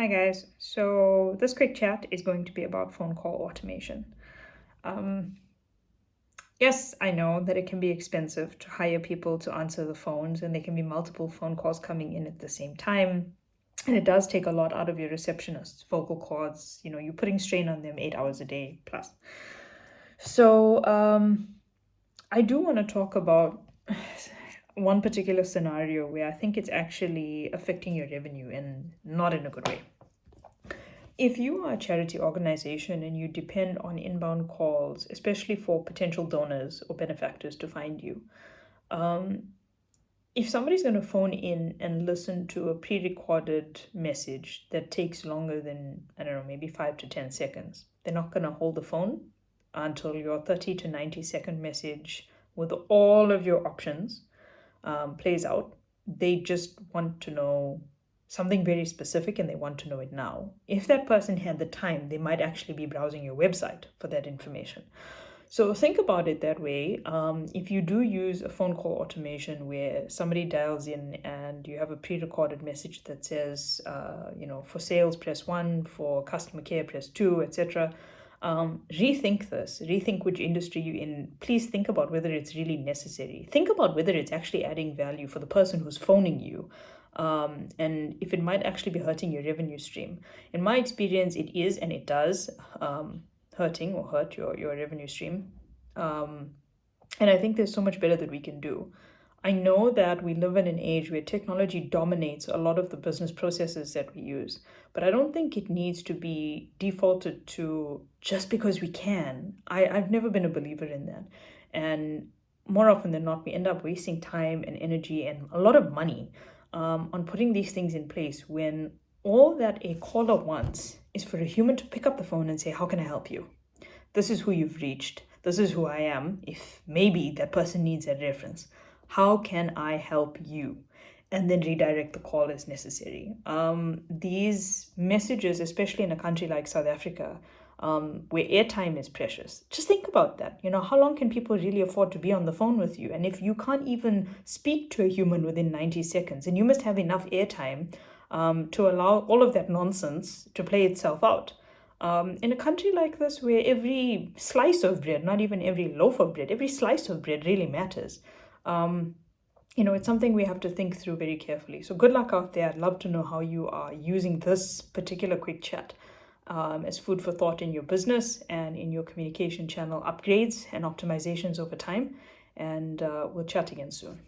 Hi guys. So this quick chat is going to be about phone call automation. Yes, I know that it can be expensive to hire people to answer the phones, and there can be multiple phone calls coming in at the same time. And it does take a lot out of your receptionists, vocal cords, you're putting strain on them 8 hours a day plus. So I do want to talk about one particular scenario where I think it's actually affecting your revenue and not in a good way. If you are a charity organization and you depend on inbound calls, especially for potential donors or benefactors to find you, if somebody's going to phone in and listen to a pre-recorded message that takes longer than, I don't know, maybe 5 to 10 seconds, they're not going to hold the phone until your 30 to 90-second message with all of your options plays out. They just want to know something very specific and they want to know it now. If that person had the time, they might actually be browsing your website for that information. So think about it that way. If you do use a phone call automation where somebody dials in and you have a pre-recorded message that says, for sales, press 1, for customer care, press 2, etc., rethink this. Rethink which industry you're in. Please think about whether it's really necessary. Think about whether it's actually adding value for the person who's phoning you. And if it might actually be hurting your revenue stream. In my experience, it is, and it does hurting or hurt your revenue stream. And I think there's so much better that we can do. I know that we live in an age where technology dominates a lot of the business processes that we use, but I don't think it needs to be defaulted to just because we can. I've never been a believer in that. And more often than not, we end up wasting time and energy and a lot of money on putting these things in place when all that a caller wants is for a human to pick up the phone and say, how can I help you? This is who you've reached. This is who I am. If maybe that person needs a reference. How can I help you? And then redirect the call as necessary. These messages, especially in a country like South Africa, where airtime is precious. Just think about that. How long can people really afford to be on the phone with you? And if you can't even speak to a human within 90 seconds, and you must have enough airtime to allow all of that nonsense to play itself out. In a country like this, where every slice of bread, not even every loaf of bread, every slice of bread really matters, it's something we have to think through very carefully. So good luck out there. I'd love to know how you are using this particular quick chat as food for thought in your business and in your communication channel upgrades and optimizations over time. And we'll chat again soon.